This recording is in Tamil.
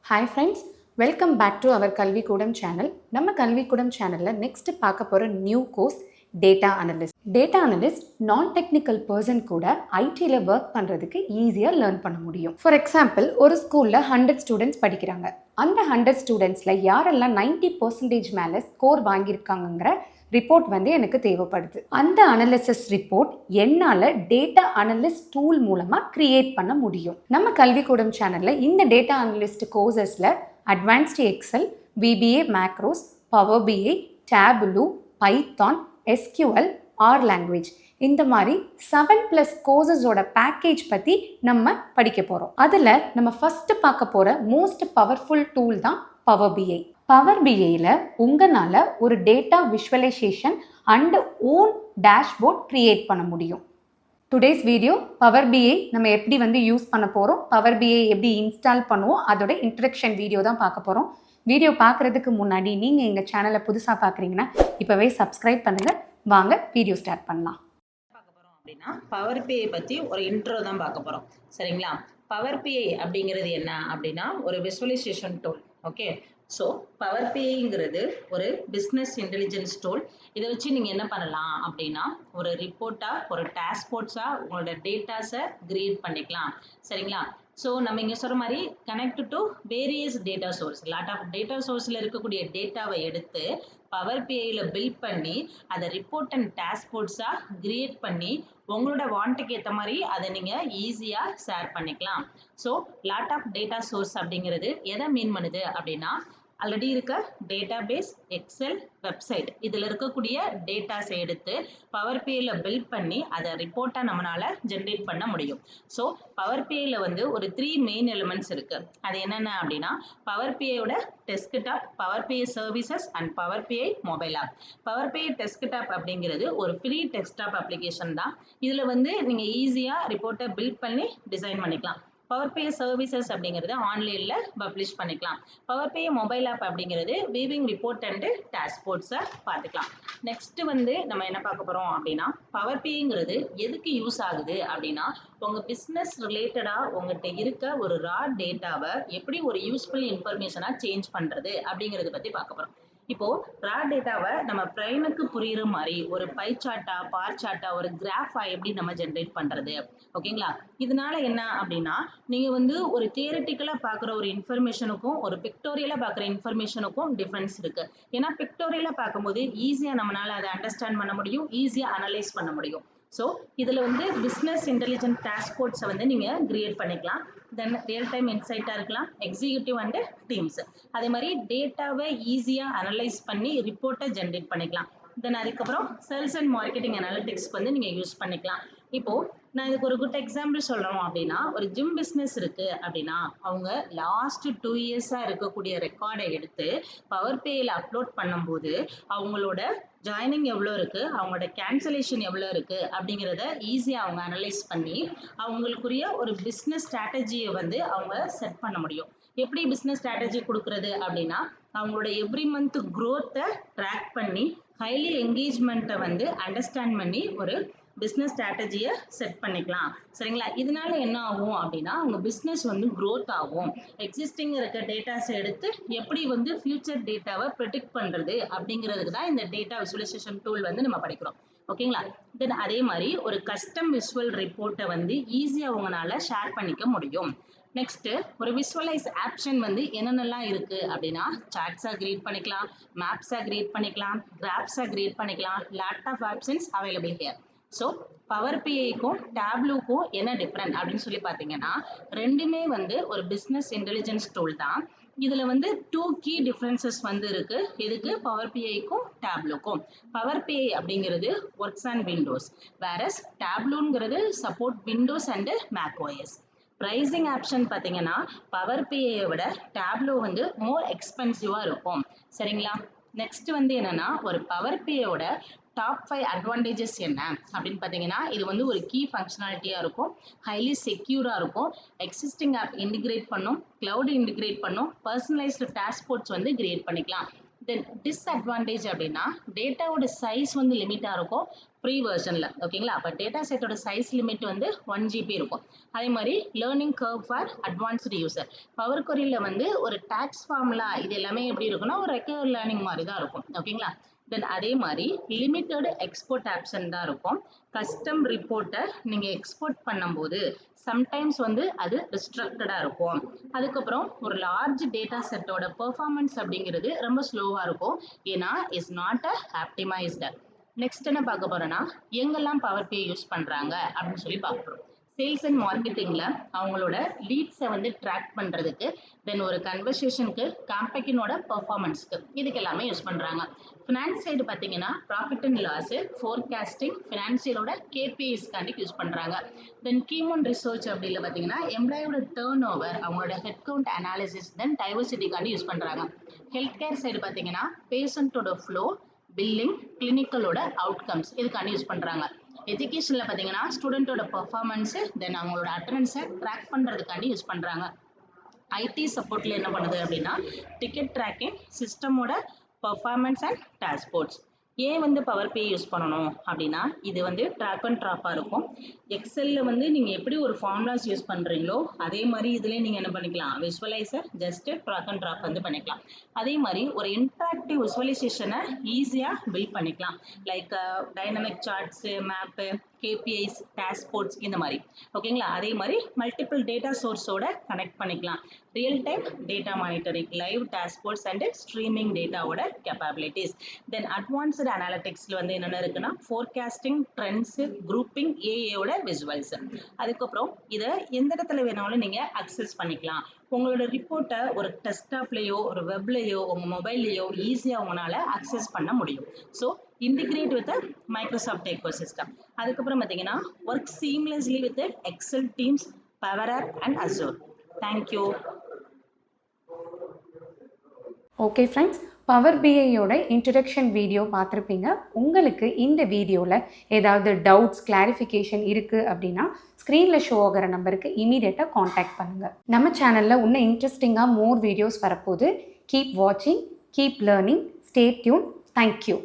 Hi friends, welcome back to our Kalvikoodam channel. நம்ம கல்விக்கூடம் சேனலில் நெக்ஸ்ட் பார்க்க போகிற new course data analyst. Data analyst நான் டெக்னிக்கல் பர்சன் கூட ஐடியில் ஒர்க் பண்ணுறதுக்கு ஈஸியாக லேர்ன் பண்ண முடியும். ஃபார் எக்ஸாம்பிள், ஒரு ஸ்கூலில் 100 ஸ்டூடெண்ட்ஸ் படிக்கிறாங்க. அந்த 100 ஸ்டூடெண்ட்ஸில் யாரெல்லாம் 90% மேலே ஸ்கோர் வாங்கியிருக்காங்கங்கிற ரிப்போர்ட் எனக்கு தேவைப்படுது. அந்த அனாலிசிஸ் ரிப்போர்ட் என்னால் டேட்டா அனலிஸ்ட் டூல் மூலமாக கிரியேட் பண்ண முடியும். நம்ம கல்விக்கூடம் சேனலில் இந்த டேட்டா அனலிஸ்ட் கோர்சஸில் advanced Excel, VBA macros, power BI, Tableau, Python, SQL, R language இந்த மாதிரி 7+ கோர்சஸோட பேக்கேஜ் பற்றி நம்ம படிக்க போகிறோம். அதில் நம்ம ஃபஸ்ட்டு பார்க்க போகிற மோஸ்ட் பவர்ஃபுல் டூல் தான் பவர் BI. பவர் BIயில் உங்களால் ஒரு data visualization and own dashboard create பண்ண முடியும். டுடேஸ் வீடியோ பவர் BI நம்ம எப்படி யூஸ் பண்ண போகிறோம், பவர் BI எப்படி இன்ஸ்டால் பண்ணுவோம், அதோட இன்ட்ரடக்ஷன் வீடியோ தான் பார்க்க போகிறோம். வீடியோ பார்க்குறதுக்கு முன்னாடி நீங்கள் எங்கள் சேனலை புதுசாக பார்க்குறீங்கன்னா இப்போவே சப்ஸ்கிரைப் பண்ணுங்கள். வாங்க வீடியோ ஸ்டார்ட் பண்ணலாம். பார்க்க போகிறோம் அப்படின்னா பவர் BI பற்றி ஒரு இன்ட்ரோ தான் பார்க்க போகிறோம். சரிங்களா? பவர் BI அப்படிங்கிறது என்ன அப்படின்னா ஒரு visualisation tool. Okay, so power BIங்கிறது ஒரு பிஸ்னஸ் இன்டெலிஜென்ஸ் டூல். இதை வச்சு நீங்கள் என்ன பண்ணலாம் அப்படின்னா ஒரு ரிப்போர்ட்டாக, ஒரு டேஷ்போர்ட்ஸாக உங்களோட டேட்டாஸை கிரியேட் பண்ணிக்கலாம். சரிங்களா? ஸோ நம்ம இங்கே சொல்கிற மாதிரி connect to various data source, lot of data சோர்ஸில் இருக்கக்கூடிய டேட்டாவை எடுத்து பவர் BIயில் பில்ட் பண்ணி அதை ரிப்போர்ட் அண்ட் டேஷ்போர்ட்ஸாக கிரியேட் பண்ணி உங்களோட வாண்ட்டுக்கு ஏற்ற மாதிரி அதை நீங்கள் ஈஸியாக ஷேர் பண்ணிக்கலாம். So lot of data source அப்படிங்கிறது எதை மீன் பண்ணுது அப்படின்னா ஆல்ரெடி இருக்க டேட்டாபேஸ், எக்ஸல், வெப்சைட் இதில் இருக்கக்கூடிய டேட்டாஸை எடுத்து பவர் BIயில் பில்ட் பண்ணி அதை ரிப்போர்ட்டாக நம்மளால் ஜென்ரேட் பண்ண முடியும். ஸோ பவர் BIயில் ஒரு 3 மெயின் எலிமெண்ட்ஸ் இருக்குது. அது என்னென்ன அப்படின்னா பவர் BIயோட desktop, power BI services and power BI mobile app. Power BI desktop அப்படிங்கிறது ஒரு ஃப்ரீ டெஸ்க்டாப் அப்ளிகேஷன் தான். இதில் நீங்கள் ஈஸியாக ரிப்போர்ட்டை பில்ட் பண்ணி டிசைன் பண்ணிக்கலாம். பவர் BI சர்வீசஸ் அப்படிங்கிறது ஆன்லைனில் பப்ளிஷ் பண்ணிக்கலாம். பவர் BI மொபைல் ஆப் அப்படிங்கிறது வியூவிங் ரிப்போர்ட் அண்ட் டேஷ்போர்ட்ஸை பார்த்துக்கலாம். நெக்ஸ்ட் நம்ம என்ன பார்க்க போகிறோம் அப்படின்னா பவர் BIங்கிறது எதுக்கு யூஸ் ஆகுது அப்படின்னா உங்கள் பிஸ்னஸ் ரிலேட்டடாக உங்கள்கிட்ட இருக்க ஒரு ரா டேட்டாவை எப்படி ஒரு யூஸ்ஃபுல் இன்ஃபர்மேஷனாக சேஞ்ச் பண்ணுறது அப்படிங்கிறத பற்றி பார்க்க போகிறோம். இப்போ ரா டேட்டாவை நம்ம பிரெயினுக்கு புரியுற மாதிரி ஒரு பை சார்ட்டா, பார் சார்ட்டா, ஒரு கிராஃபா எப்படி நம்ம ஜென்ரேட் பண்றது, ஓகேங்களா? இதனால என்ன அப்படின்னா நீங்க ஒரு தியரிட்டிக்கலா பார்க்குற ஒரு இன்ஃபர்மேஷனுக்கும் ஒரு பிக்டோரியலா பார்க்குற இன்ஃபர்மேஷனுக்கும் டிஃபரன்ஸ் இருக்கு. ஏன்னா பிக்டோரியலா பார்க்கும்போது ஈஸியா நம்மளால அதை அண்டர்ஸ்டாண்ட் பண்ண முடியும், ஈஸியா அனலைஸ் பண்ண முடியும். ஸோ இதில் பிஸ்னஸ் இன்டெலிஜென்ட் டேஷ்போர்ட்ஸை நீங்கள் கிரியேட் பண்ணிக்கலாம். தென் ரியல் டைம் இன்சைட்டாக இருக்கலாம், எக்ஸிக்யூட்டிவ் அண்ட் டீம்ஸ். அதே மாதிரி டேட்டாவை ஈஸியாக அனலைஸ் பண்ணி ரிப்போர்ட்டை ஜென்ரேட் பண்ணிக்கலாம். தென் அதுக்கப்புறம் சேல்ஸ் அண்ட் மார்க்கெட்டிங் அனாலிட்டிக்ஸ்க்கு நீங்கள் யூஸ் பண்ணிக்கலாம். இப்போது நான் இதுக்கு ஒரு குட் எக்ஸாம்பிள் சொல்லணும் அப்படின்னா ஒரு ஜிம் பிஸ்னஸ் இருக்குது அப்படின்னா அவங்க லாஸ்ட் 2 இயர்ஸாக இருக்கக்கூடிய ரெக்கார்டை எடுத்து பவர் BIயில் அப்லோட் பண்ணும்போது அவங்களோட ஜாயினிங் எவ்வளோ இருக்குது, அவங்களோட கேன்சலேஷன் எவ்வளோ இருக்குது அப்படிங்கிறத ஈஸியாக அவங்க அனலைஸ் பண்ணி அவங்களுக்குரிய ஒரு பிஸ்னஸ் ஸ்ட்ராட்டஜியை அவங்க செட் பண்ண முடியும். எப்படி பிஸ்னஸ் ஸ்ட்ராட்டஜி கொடுக்குறது அப்படின்னா அவங்களோட எவ்ரி மந்த் க்ரோத்தை ட்ராக் பண்ணி ஹைலி என்கேஜ்மெண்ட்டை அண்டர்ஸ்டாண்ட் பண்ணி ஒரு பிஸ்னஸ் ஸ்ட்ராட்டஜியை செட் பண்ணிக்கலாம். சரிங்களா? இதனால என்ன ஆகும் அப்படின்னா உங்கள் பிஸ்னஸ் க்ரோத் ஆகும். எக்ஸிஸ்டிங் இருக்க டேட்டாஸை எடுத்து எப்படி ஃபியூச்சர் டேட்டாவை ப்ரெடிக்ட் பண்ணுறது அப்படிங்கிறதுக்கு தான் இந்த டேட்டா விசுவலைசேஷன் டூல் நம்ம படிக்கிறோம். ஓகேங்களா? தென் அதே மாதிரி ஒரு கஸ்டம் விஷுவல் ரிப்போர்ட்டை ஈஸியாக உங்களால் ஷேர் பண்ணிக்க முடியும். நெக்ஸ்ட் ஒரு விஷுவலைஸ் ஆப்ஷன் என்னென்னலாம் இருக்கு அப்படின்னா சார்ட்ஸா கிரியேட் பண்ணிக்கலாம், மேப்ஸா கிரியேட் பண்ணிக்கலாம், கிராஃப்ஸா கிரியேட் பண்ணிக்கலாம். Lot of options available here. So power BIக்கும் டேப்லூக்கும் என்ன டிஃப்ரெண்ட் அப்படின்னு சொல்லி பார்த்தீங்கன்னா ரெண்டுமே ஒரு பிஸ்னஸ் இன்டெலிஜென்ஸ் டூல் தான். இதில் 2 கீ டிஃப்ரென்சஸ் இருக்கு. இதுக்கு பவர் BIக்கும் டேப்லூக்கும். பவர் BI அப்படிங்கிறது ஒர்க்ஸ் ஆன் விண்டோஸ், வேறஸ் டேப்லூங்கிறது support Windows and Mac OS. Pricing option பார்த்தீங்கன்னா பவர் BIயை விட டேப்லோ மோர் எக்ஸ்பென்சிவாக இருக்கும். சரிங்களா? நெக்ஸ்ட் என்னன்னா ஒரு பவர் BIயோட டாப் 5 அட்வான்டேஜஸ் என்ன அப்படின்னு பார்த்தீங்கன்னா இது ஒரு கீ ஃபங்க்ஷனாலிட்டியாக இருக்கும், ஹைலி செக்யூராக இருக்கும், எக்ஸிஸ்டிங் ஆப் இன்டிகிரேட் பண்ணும், கிளவுட் இன்டிகிரேட் பண்ணும், பர்சனலைஸ்டு டேஷ்போர்ட்ஸ் கிரியேட் பண்ணிக்கலாம். தென் டிஸ்அட்வான்டேஜ் அப்படின்னா டேட்டாவோட சைஸ் வந்து லிமிட்டாக இருக்கும் ப்ரீ வெர்ஷனில். ஓகேங்களா? அப்போ டேட்டா செட்டோட சைஸ் லிமிட் வந்து 1 GB இருக்கும். அதே மாதிரி learning curve for advanced user. Power கொரியில் வந்து ஒரு டாக்ஸ் ஃபார்முலா இது எல்லாமே எப்படி இருக்குன்னா ஒரு ரெக்யூர் லேர்னிங் மாதிரி தான் இருக்கும். ஓகேங்களா? தென் அதே மாதிரி லிமிட்டட் எக்ஸ்போர்ட் ஆப்ஷன் தான் இருக்கும். கஸ்டம் ரிப்போர்ட்டை நீங்கள் எக்ஸ்போர்ட் பண்ணும்போது சம்டைம்ஸ் வந்து அது ரிஸ்ட்ரக்டடாக இருக்கும். அதுக்கப்புறம் ஒரு லார்ஜ் டேட்டா செட்டோட பெர்ஃபார்மன்ஸ் அப்படிங்கிறது ரொம்ப ஸ்லோவாக இருக்கும். ஏன்னா is not a optimised. Next என்ன பார்க்க போறோம்னா எங்கெல்லாம் பவர் பே யூஸ் பண்ணுறாங்க அப்படின்னு சொல்லி பார்க்குறோம். சேல்ஸ் அண்ட் மார்க்கெட்டிங்கில் அவங்களோட லீட்ஸை வந்து ட்ராக் பண்ணுறதுக்கு, தென் ஒரு கன்வர்சேஷனுக்கு, காம்பெக்கினோட பர்ஃபார்மன்ஸ்க்கு, இதுக்கு எல்லாமே யூஸ் பண்ணுறாங்க. ஃபினான்ஸ் சைடு பார்த்தீங்கன்னா ப்ராஃபிட் அண்ட் லாஸு, ஃபோர்காஸ்டிங், ஃபினான்சியலோட கேபிஐஸ்க்காண்டி யூஸ் பண்ணுறாங்க. தென் கீமோன் ரிசர்ச் அப்படியில் பார்த்தீங்கன்னா எம்ப்ளாயோட டேர்ன் ஓவர், அவங்களோட ஹெட் கவுண்ட் அனாலிசிஸ், தென் டைவர்சிட்டிக்காண்டி யூஸ் பண்ணுறாங்க. ஹெல்த் கேர் சைடு பார்த்தீங்கன்னா பேஷண்ட்டோட ஃப்ளோ, பில்லிங், கிளினிக்கலோட அவுட்கம்ஸ் இதுக்காண்டி யூஸ் பண்ணுறாங்க. எஜுகேஷனில் பார்த்தீங்கன்னா ஸ்டூடெண்ட்டோட பர்ஃபார்மன்ஸு, தென் அவங்களோட அட்டண்டன்ஸை ட்ராக் பண்ணுறதுக்காண்டி யூஸ் பண்ணுறாங்க. ஐடி சப்போர்ட்டில் என்ன பண்ணுது அப்படின்னா டிக்கெட் ட்ராக்கிங், சிஸ்டமோட பர்ஃபார்மன்ஸ் அண்ட் டாஷ்போர்ட்ஸ். ஏன் வந்து பவர் பே யூஸ் பண்ணணும் அப்படின்னா இது வந்து ட்ராக் அண்ட் ட்ராப்பாக இருக்கும். எக்ஸலில் வந்து நீங்கள் எப்படி ஒரு ஃபார்முலாஸ் யூஸ் பண்ணுறீங்களோ அதே மாதிரி இதிலே நீங்கள் என்ன பண்ணிக்கலாம், விஸ்வலைசர் ஜஸ்ட் ட்ராக் அண்ட் ட்ராப் வந்து பண்ணிக்கலாம். அதே மாதிரி ஒரு இன்ட்ராக்டிவ் விஸ்வலைசேஷனை ஈஸியாக பில்ட் பண்ணிக்கலாம். Like dynamic charts, map, KPIs, dashboards இந்த மாதிரி. ஓகேங்களா? அதே மாதிரி மல்டிபிள் டேட்டா சோர்ஸோட கனெக்ட் பண்ணிக்கலாம். Real time data monitoring, live dashboards and streaming டேட்டாவோட கேப்பபிலிட்டிஸ். தென் அட்வான்ஸ்டு அனாலிட்டிக்ஸில் வந்து என்னென்ன இருக்குன்னா ஃபோர்காஸ்டிங், ட்ரெண்ட்ஸு, குரூப்பிங், ஏஏயோட விசுவல்ஸ். அதுக்கப்புறம் இதை எந்த இடத்துல வேணாலும் நீங்கள் அக்சஸ் பண்ணிக்கலாம். உங்களோட ரிப்போர்ட்டை ஒரு டெஸ்க்டாப்லேயோ ஒரு வெப்லேயோ உங்கள் மொபைல்லையோ ஈஸியாக உங்களால் அக்சஸ் பண்ண முடியும். So integrate with the Microsoft ecosystem. அதுக்கப்புறம் பார்த்தீங்கன்னா work seamlessly with the Excel Teams, Power App and Azure. Thank you. Okay friends, power பிஐயோட இன்ட்ரடக்ஷன் வீடியோ பார்த்துருப்பீங்க. உங்களுக்கு இந்த வீடியோவில் ஏதாவது டவுட்ஸ், கிளாரிஃபிகேஷன் இருக்குது அப்படின்னா ஸ்க்ரீனில் ஷோ ஆகிற நம்பருக்கு இமீடியட்டாக காண்டாக்ட் பண்ணுங்கள். நம்ம சேனலில் இன்னும் இன்ட்ரெஸ்டிங்காக மோர் வீடியோஸ் வரப்போகுது. கீப் வாட்சிங், keep learning, stay tune. Thank you.